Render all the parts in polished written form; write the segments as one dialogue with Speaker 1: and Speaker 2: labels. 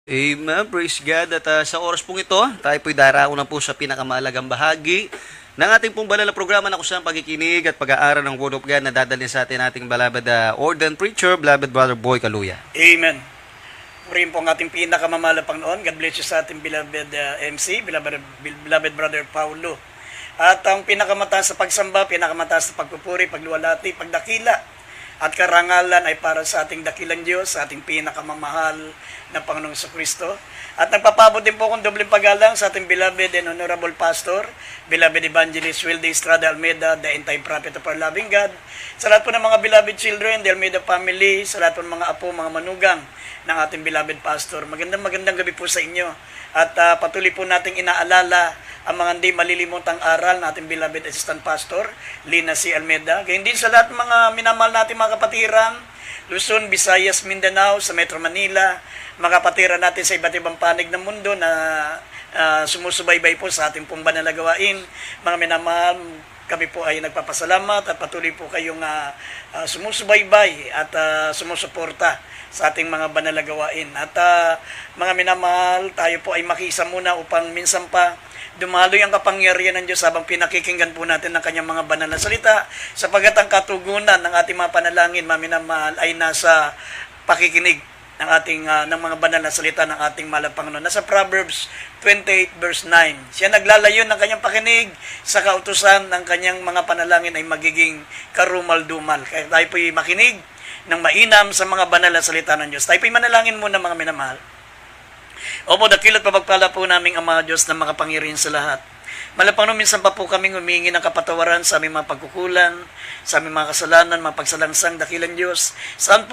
Speaker 1: Amen. Praise God. At sa oras pong ito, tayo po'y darao na po sa pinakamahalagang bahagi ng ating pong banal na programa na kusang pagkikinig at pag-aaral ng Word of God na dadalhin sa ating beloved ordained preacher, beloved Brother Boy Kaluya.
Speaker 2: Amen. Purihin po ang ating pinakamamahal na Panginoon. God bless you sa ating beloved MC, beloved Brother Paulo. At ang pinakamataas sa pagsamba, pinakamataas sa pagpupuri, pagluwalhati, pagdakila, at karangalan ay para sa ating dakilang Diyos, sa ating pinakamamahal na Panginoong Kristo. At nagpapabot din po akong dobleng paggalang sa ating beloved and honorable pastor, beloved evangelist Wilde Estrada Almeida, the end-time prophet of our loving God. Sa lahat po ng mga beloved children, the Almeida family, sa lahat po ng mga apo, mga manugang ng ating beloved pastor. Magandang gabi po sa inyo. At patuloy po nating inaalala ang mga hindi malilimutang aral ng ating beloved assistant pastor, Lina C. Almeida. Gayun din sa lahat ng mga minamahal natin mga kapatiran, Luzon, Visayas, Mindanao, sa Metro Manila, mga kapatiran natin sa iba't ibang panig ng mundo na sumusubaybay po sa ating pong banal na gawain. Mga minamahal, kami po ay nagpapasalamat at patuloy po kayong sumusubaybay at sumusuporta sa ating mga banal na gawain. At mga minamahal, tayo po ay makiisa muna upang minsan pa dumaloy ang kapangyarihan ng Diyos habang pinakikinggan po natin ng kanyang mga banal na salita, sapagat ang katugunan ng ating mga panalangin, mga minamahal, ay nasa pakikinig ng ating ng mga banal na salita ng ating mahal na Panginoon. Nasa Proverbs 28 verse 9. Siya naglalayon ng kanyang pakinig sa kautusan ng kanyang mga panalangin ay magiging karumal-dumal. Kaya tayo po'y makinig ng mainam sa mga banal na salita ng Diyos. Tayo po'y manalangin muna mga minamahal. Opo, dakilat pagpala po namin ang mga Diyos na makapangyarihan sa lahat. Malapang minsan pa po kaming humingi ng kapatawaran sa aming mga pagkukulang, sa aming mga kasalanan, mga pagsalangsang dakilang Diyos. Saan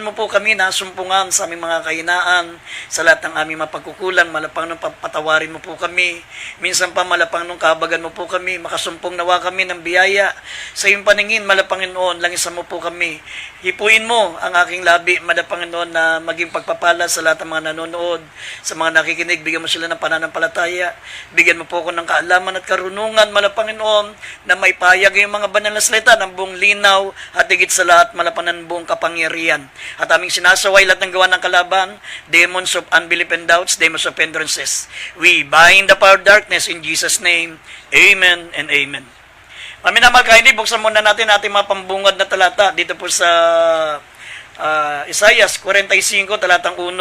Speaker 2: mo po kami nasumpungan sa aming mga kahinaan, sa lahat ng aming mga pagkukulang, malapang nung patawarin mo po kami. Minsan pa malapang nung kahabagan mo po kami, makasumpong nawa kami ng biyaya. Sa iyong paningin, malapanginoon, langisan mo po kami. Hipuin mo ang aking labi, malapanginoon, na maging pagpapala sa lahat ng mga nanonood, sa mga nakikinig, bigyan mo sila ng pananampalataya, bigyan mo po ako ng kaalaman at karunungan, malapanginoon, na may payag yung mga banal na salita ng buong linaw at higit sa lahat, malapanan buong kapangyarihan. At aming sinasaway lahat ng gawa ng kalaban, demons of unbelief and doubts, demons of hindrances. We bind the power of darkness in Jesus' name. Amen and amen. Maminamahal kainib, buksan muna natin ating mga pambungad na talata dito po sa Isaiah 45, talatang 1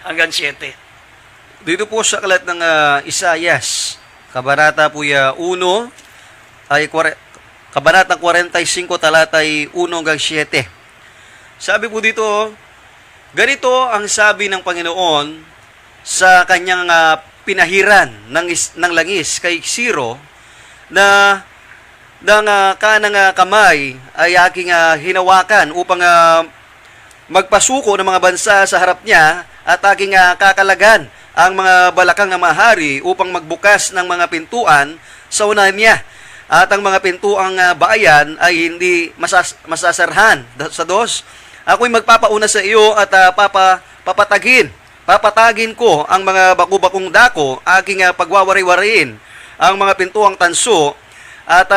Speaker 2: hanggang 7.
Speaker 1: Dito po sa kalat ng Isayas, kabanata po 1, ay kabanata 45, talatay 1 hanggang 7. Sabi po dito, ganito ang sabi ng Panginoon sa kanyang pinahiran ng langis kay Siro, na ng kanang kamay ay aking hinawakan upang magpasuko ng mga bansa sa harap niya, at aking kakalagan ang mga balakang na mahari upang magbukas ng mga pintuan sa unahan niya. At ang mga pintuang bayan ay hindi masasarhan. Sa 2, ako'y magpapauna sa iyo at papatagin ko ang mga baku-bakong dako, aking pagwawari-wariin ang mga pintuang tanso, at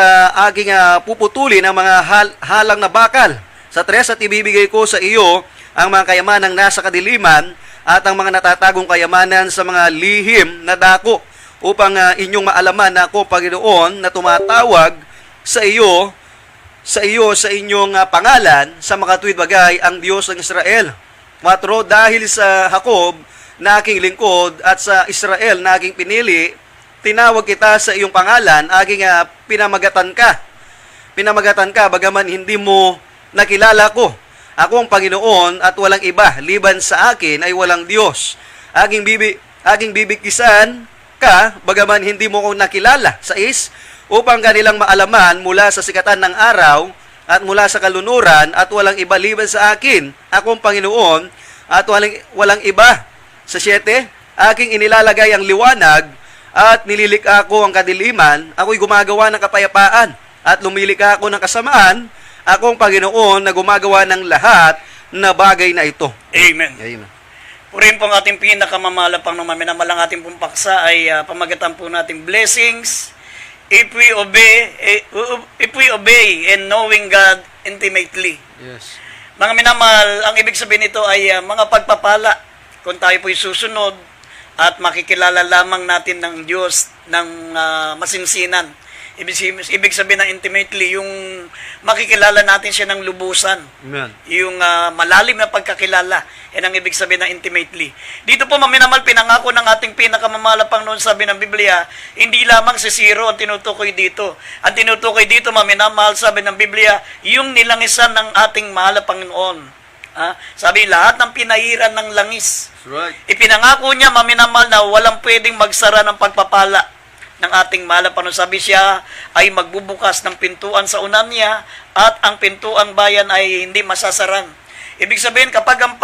Speaker 1: aking puputulin ang mga halang na bakal. Sa 3, at ibibigay ko sa iyo ang mga kayamanang nasa kadiliman at ang mga natatagong kayamanan sa mga lihim na dako, upang inyong maalaman na ako, Panginoon, na tumatawag sa inyong pangalan sa makatuwid bagay, ang Diyos ng Israel. 4, dahil sa Jacob na aking lingkod at sa Israel na aking pinili, tinawag kita sa iyong pangalan, aking pinamagatan ka, bagaman hindi mo nakilala ko. Ako ang Panginoon at walang iba, liban sa akin ay walang Diyos. Aking bibikisan ka, bagaman hindi mo ko nakilala. 6, upang kanilang maalaman mula sa sikatan ng araw at mula sa kalunuran, at walang iba liban sa akin. Ako ang Panginoon at walang iba. Sa 7, aking inilalagay ang liwanag at nililikha ko ang kadiliman. Ako'y gumagawa ng kapayapaan at lumilikha ako ng kasamaan. Ako ang Panginoon na gumagawa ng lahat na bagay na ito.
Speaker 2: Amen.
Speaker 1: Amen.
Speaker 2: Purihin po ang ating pinakamamahalapang ng maminamalang ating pong paksa ay pamagatan po nating blessings. If we obey and knowing God intimately.
Speaker 1: Yes.
Speaker 2: Mga minamahal, ang ibig sabihin nito ay mga pagpapala kung tayo po'y susunod at makikilala lamang natin ng Diyos ng masinsinan. Ibig sabihin ng intimately, yung makikilala natin siya ng lubusan.
Speaker 1: Amen.
Speaker 2: Yung malalim na pagkakilala. Yan ang ibig sabihin ng intimately. Dito po, maminamal, pinangako ng ating pinakamamahal na Panginoon, sabi ng Biblia, hindi lamang si Siro ang tinutukoy dito. Ang tinutukoy dito, maminamahal, sabi ng Biblia, yung nilangisan ng ating mahal na Panginoon. Sabi, lahat ng pinahiran ng langis.
Speaker 1: That's right.
Speaker 2: Ipinangako niya, maminamahal, na walang pwedeng magsara ng pagpapala ng ating mahal na Panginoon. Sabi siya ay magbubukas ng pintuan sa unan niya at ang pintuang bayan ay hindi masasaran. Ibig sabihin, kapag ang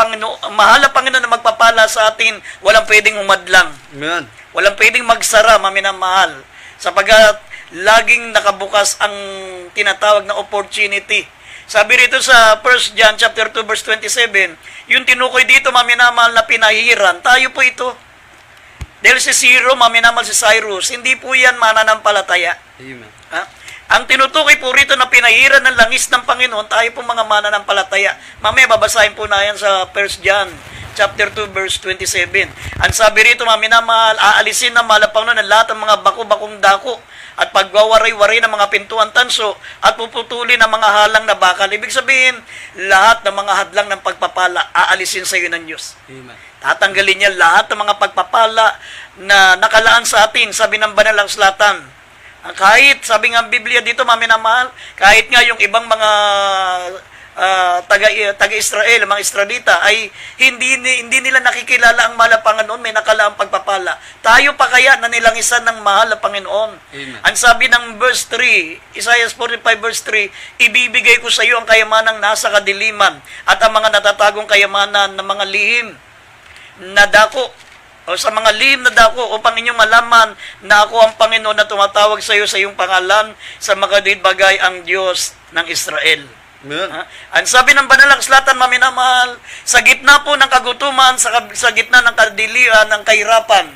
Speaker 2: mahal na Panginoon na magpapala sa atin, walang pwedeng umadlang.
Speaker 1: Amen.
Speaker 2: Walang pwedeng magsara, maminamahal. Sapagat laging nakabukas ang tinatawag na opportunity. Sabi rito sa 1 John chapter 2 verse 27, yung tinukoy dito, maminamahal, na pinahiran, tayo po ito. Dahil si Siro, maminamal si Cyrus, hindi po yan mananampalataya.
Speaker 1: Amen.
Speaker 2: Ang tinutukoy po rito na pinahiran ng langis ng Panginoon, tayo po mga mananampalataya. Mamaya babasahin po na yan sa 1 John chapter 2 verse 27. Ang sabi rito, maminamahal, aalisin ng mahal na Panginoon ang lahat ng mga bako-bakong dako at pagwawaray-waray ng mga pintuan tanso at puputulin ng mga halang na bakal. Ibig sabihin, lahat ng mga hadlang ng pagpapala, aalisin sa iyo ng Diyos.
Speaker 1: Amen.
Speaker 2: Tatanggalin niya lahat ng mga pagpapala na nakalaan sa atin, sabi ng banal na kasulatan. Kahit, sabi ng Biblia dito, maminamahal, kahit nga yung ibang mga taga-Israel, mga Israelita, ay hindi nila nakikilala ang mahal na Panginoon, may nakalaang pagpapala. Tayo pa kaya na nilangisan ng mahal na Panginoon?
Speaker 1: Amen.
Speaker 2: Ang sabi ng verse 3, Isaiah 45 verse 3, ibibigay ko sa iyo ang kayamanang nasa kadiliman at ang mga natatagong kayamanan ng mga lihim na dako, o sa mga lihim na dako, upang inyong malaman na ako ang Panginoon na tumatawag sa iyo sa iyong pangalan, sa mga bagay ang Diyos ng Israel.
Speaker 1: Amen.
Speaker 2: Ang sabi ng banal na kasulatan, maminamahal, sa gitna po ng kagutuman, sa gitna ng kadilian, ng kahirapan,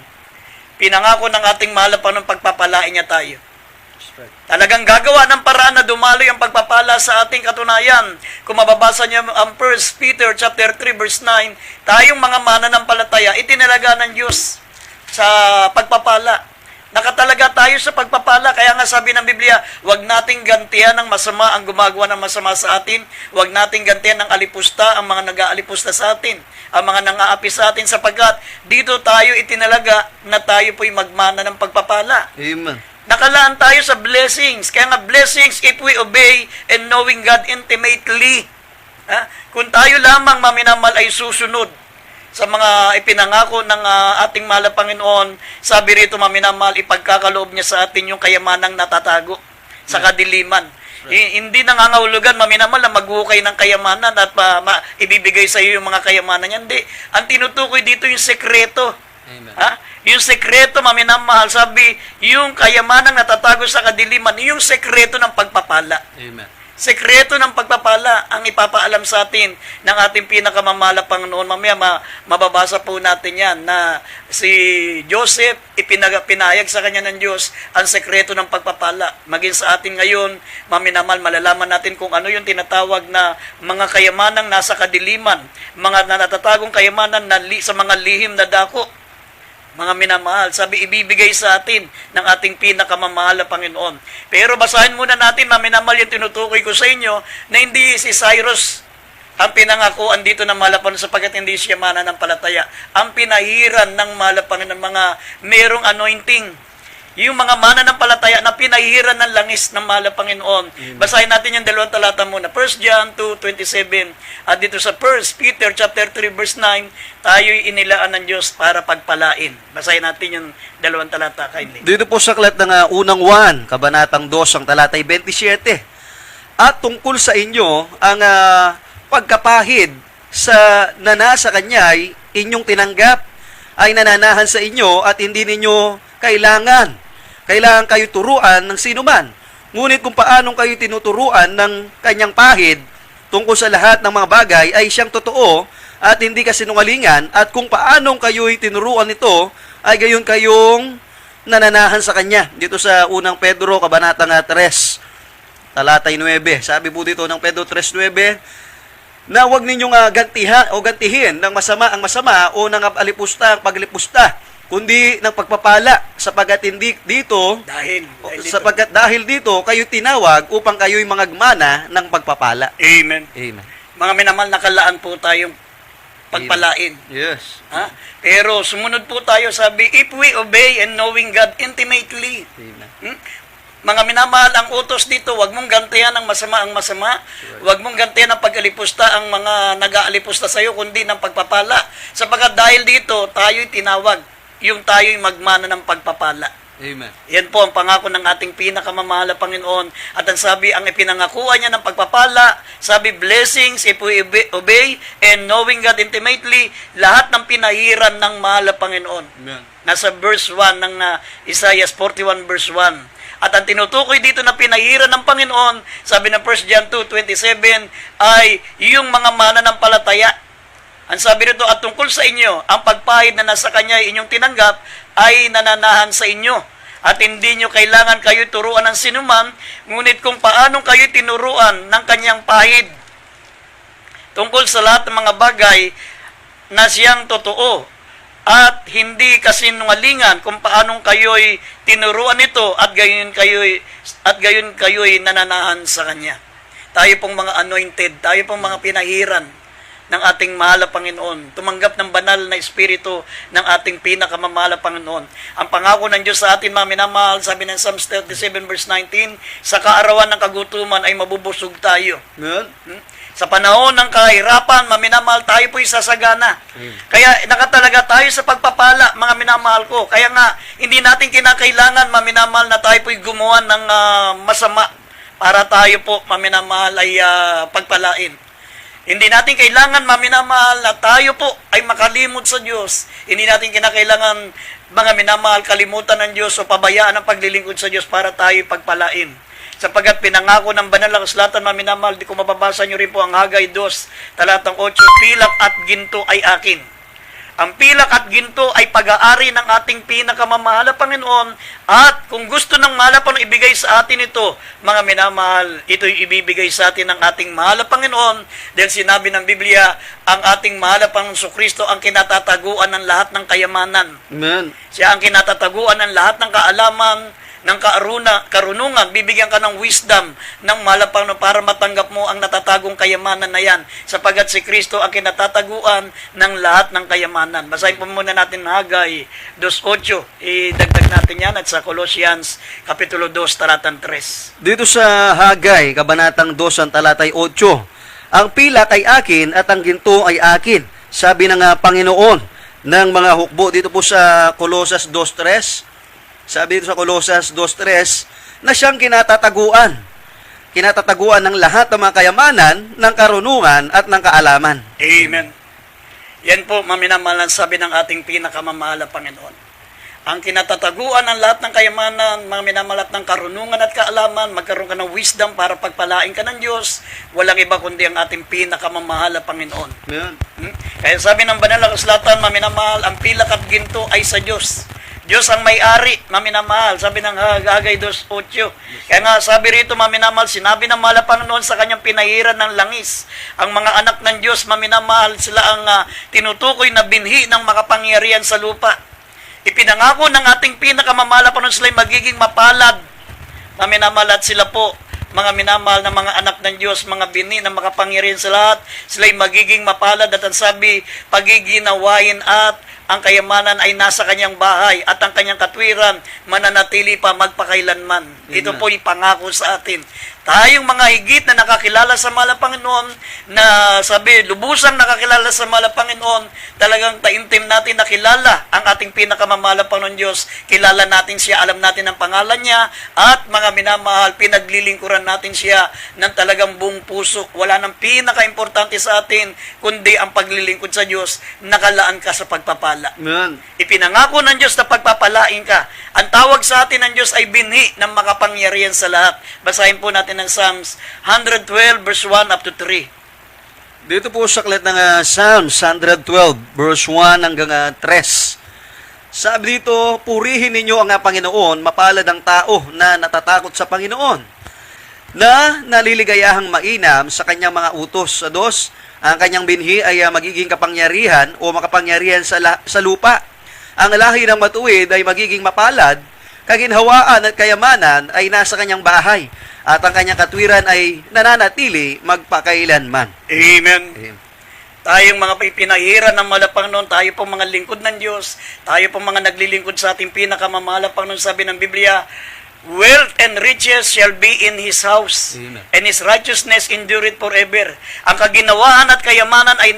Speaker 2: pinangako ng ating mahal na Panginoon, pagpapalain niya tayo.
Speaker 1: That's right.
Speaker 2: Talagang gagawa ng paraan na dumaloy ang pagpapala sa ating katunayan. Kung mababasa niyo ang 1 Peter chapter 3 verse 9, tayong mga mananampalataya, itinalaga ng Diyos sa pagpapala. Nakatalaga tayo sa pagpapala. Kaya nga sabi ng Biblia, huwag nating gantihan ng masama ang gumagawa ng masama sa atin. Huwag nating gantihan ng alipusta ang mga nag-aalipusta sa atin, ang mga nang-aapi sa atin, sapagkat dito tayo itinalaga na tayo po'y magmana ng pagpapala.
Speaker 1: Amen.
Speaker 2: Nakalaan tayo sa blessings. Kaya nga blessings if we obey and knowing God intimately. Kung tayo lamang, maminamal, ay susunod sa mga ipinangako ng ating mahal na Panginoon, sabi rito, maminamahal, ipagkakaloob niya sa atin yung kayamanang natatago sa kadiliman. Hindi nangangahulugan, maminamahal, na maghukay ng kayamanan at ibibigay sa iyo yung mga kayamanan niya. Hindi. Ang tinutukoy dito yung sekreto.
Speaker 1: Amen.
Speaker 2: Yung sekreto, maminamahal, sabi, yung kayamanang natatago sa kadiliman, yung sekreto ng pagpapala.
Speaker 1: Amen.
Speaker 2: Sekreto ng pagpapala ang ipapaalam sa atin ng ating pinakamamahal na Panginoon. Mamaya mababasa po natin yan na si Joseph, pinayag sa kanya ng Diyos ang sekreto ng pagpapala. Maging sa atin ngayon, maminamal, malalaman natin kung ano yung tinatawag na mga kayamanang nasa kadiliman, mga natatagong kayamanan sa mga lihim na dako. Mga minamahal, sabi, ibibigay sa atin ng ating pinakamamahal na Panginoon. Pero basahin muna natin, maminamahal, yung tinutukoy ko sa inyo, na hindi si Cyrus ang pinangakuan dito ng mahal na Panginoon, sapagkat hindi siya mananampalataya. Ang pinahiran ng mahal na Panginoon, mga merong anointing, yung mga mananampalataya na pinahiran ng langis ng mahal na Panginoon. Basahin natin yung dalawang talata muna. 1 John 2:27 at dito sa 1 Peter chapter 3 verse 9, tayo'y inilaan ng Diyos para pagpalain. Basahin natin yung dalawang talata, kindly.
Speaker 1: Dito po sa aklat ng unang Juan, kabanatang 2, ang talatay 27. At tungkol sa inyo, ang pagkapahid na nasa kanya'y inyong tinanggap, ay nananahan sa inyo at hindi ninyo kailangan kayo turuan ng sinuman. Ngunit kung paanong kayo tinuturuan ng kanyang pahid tungkol sa lahat ng mga bagay ay siyang totoo at hindi kasinungalingan, at kung paanong kayo'y tinuruan nito ay gayon kayong nananahan sa kanya. Dito sa unang Pedro, kabanatang 3, talatay 9. Sabi po dito ng Pedro 3:9, na huwag ninyong gantihin ng masama ang masama o ng alipusta ang paglipusta, kundi ng pagpapala, sapagkat hindi dito dahil dito kayo tinawag upang kayo'y mangagmana ng pagpapala.
Speaker 2: Amen.
Speaker 1: Amen.
Speaker 2: Mga minamahal, nakalaan po tayong pagpalain.
Speaker 1: Yes.
Speaker 2: Ha? Pero sumunod po tayo, sabi, if we obey and knowing God intimately.
Speaker 1: Amen.
Speaker 2: Mga minamahal, ang utos dito, huwag mong gantihan ang masama ang masama. Huwag mong gantihan ang pag-alipusta ang mga nag-aalipusta sa iyo, kundi ng pagpapala. Sapagkat dahil dito, tayo'y tinawag, yung tayo'y magmana ng pagpapala.
Speaker 1: Amen.
Speaker 2: Yan po ang pangako ng ating pinakamamahal na Panginoon. At ang sabi, ang ipinangakuha niya ng pagpapala, sabi, blessings if we obey and knowing God intimately, lahat ng pinahiran ng mahal na Panginoon.
Speaker 1: Amen.
Speaker 2: Nasa verse 1 ng Isaiah 41 verse 1. At ang tinutukoy dito na pinahiran ng Panginoon, sabi ng 1 John 2:27, ay yung mga mananampalataya. Ang sabi nito, at tungkol sa inyo, ang pagpahid na nasa Kanya inyong tinanggap ay nananahan sa inyo. At hindi nyo kailangan kayo turuan ng sinuman, ngunit kung paanong kayo tinuruan ng Kanyang pahid. Tungkol sa lahat ng mga bagay na siyang totoo, at hindi kasinungalingan kung paanong kayo'y tinuruan nito at gayon kayo'y nananahan sa Kanya. Tayo pong mga anointed, tayo pong mga pinahiran ng ating mahal na Panginoon, tumanggap ng banal na Espiritu ng ating pinakamamahal na Panginoon. Ang pangako ng Diyos sa atin, mga minamahal, sabi ng Psalms 37 verse 19, sa kaarawan ng kagutuman ay mabubusog tayo.
Speaker 1: Amen.
Speaker 2: Sa panahon ng kahirapan, maminamahal, tayo po'y sasagana. Kaya nakatalaga tayo sa pagpapala, mga minamahal ko. Kaya nga, hindi natin kinakailangan, maminamahal, na tayo po'y gumawa ng masama para tayo po, maminamahal, ay pagpalain. Hindi natin kailangan, maminamahal, na tayo po ay makalimot sa Diyos. Hindi natin kinakailangan, mga minamahal, kalimutan ng Diyos o pabayaan ang paglilingkod sa Diyos para tayo pagpalain. Sapagkat pinangako ng banal na kasulatan, mga minamahal, di ko mababasa nyo rin po ang Hagay 2, talatang 8, pilak at ginto ay akin. Ang pilak at ginto ay pag-aari ng ating pinakamamahal na Panginoon, at kung gusto ng mahal na ibigay sa atin ito, mga minamahal, ito'y ibibigay sa atin ng ating mahal na Panginoon, dahil sinabi ng Biblia, ang ating mahal na Panginoon Kristo ang kinatataguan ng lahat ng kayamanan.
Speaker 1: Amen.
Speaker 2: Siya ang kinatataguan ng lahat ng kaalaman, ng karunungan, bibigyan ka ng wisdom ng malapang para matanggap mo ang natatagong kayamanan na yan, sapagat si Kristo ang kinatataguan ng lahat ng kayamanan. Basahin po muna natin Hagay 2:8, idagdag natin yan, at sa Colossians Kapitulo 2, talatang 3.
Speaker 1: Dito sa Hagay, kabanatang 2, ang talatay 8, ang pilak ay akin at ang ginto ay akin, sabi ng Panginoon ng mga hukbo. Dito po sa Colossus 2:3, sabi dito sa Colossus 2:3, na siyang kinatataguan ng lahat ng mga kayamanan, ng karunungan at ng kaalaman.
Speaker 2: Amen. Yan po, maminamahal, sabi ng ating pinakamamahal na Panginoon. Ang kinatataguan ng lahat ng kayamanan, mga minamahal, ng karunungan at kaalaman, magkaroon ka ng wisdom para pagpalain ka ng Diyos, walang iba kundi ang ating pinakamamahal na Panginoon.
Speaker 1: Amen.
Speaker 2: Kaya sabi ng banal na kasulatan, maminamahal, ang pilak at ginto ay sa Diyos. Diyos ang may-ari, maminamahal, sabi ng Hagay 2:8. Kaya nga, sabi rito, maminamahal, sinabi ng mahal na Panginoon sa kanyang pinahiran ng langis. Ang mga anak ng Diyos, maminamahal, sila ang tinutukoy na binhi ng makapangyarihan sa lupa. Ipinangako ng ating pinakamamahal na Panginoon, sila'y magiging mapalad. Maminamahal, at sila po, mga minamahal na mga anak ng Diyos, mga binhi ng makapangyarihan sa lahat, sila'y magiging mapalad, at ang sabi, pagiginawain at ang kayamanan ay nasa kanyang bahay, at ang kanyang katwiran mananatili pa magpakailanman. Ito po ipangako sa atin. Tayong mga higit na nakakilala sa mahal na Panginoon, na sabi, lubusang nakakilala sa mahal na Panginoon, talagang taimtim natin nakilala ang ating pinakamamahal na Panginoon Diyos. Kilala natin siya, alam natin ang pangalan niya, at mga minamahal, pinaglilingkuran natin siya ng talagang buong puso. Wala nang pinaka-importante sa atin, kundi ang paglilingkod sa Diyos, nakalaan ka sa pagpapala.
Speaker 1: Amen.
Speaker 2: Ipinangako ng Diyos na pagpapalain ka. Ang tawag sa atin ng Diyos ay binhi ng makapangyarihan sa lahat. Basahin po natin ng Psalms 112 verse 1 up to 3.
Speaker 1: Dito po sa aklat ng Psalms 112 verse 1 hanggang 3. Sabi dito, purihin ninyo ang Panginoon, mapalad ang tao na natatakot sa Panginoon. na naliligayahang mainam sa kanyang mga utos. Sa dos, ang kanyang binhi ay magiging kapangyarihan o makapangyarihan sa lupa. Ang lahi ng matuwid ay magiging mapalad, kaginhawaan at kayamanan ay nasa kanyang bahay, at ang kanyang katwiran ay nananatili magpakailanman.
Speaker 2: Amen.
Speaker 1: Amen.
Speaker 2: Tayong mga pinahiran ng malapang noon, tayo pong mga lingkod ng Diyos, tayo pong mga naglilingkod sa ating pinakamamalapang noon, sabi ng Biblia, wealth and riches shall be in His house,
Speaker 1: Amen.
Speaker 2: and His righteousness endureth forever. Ang kaginawaan at kayamanan ay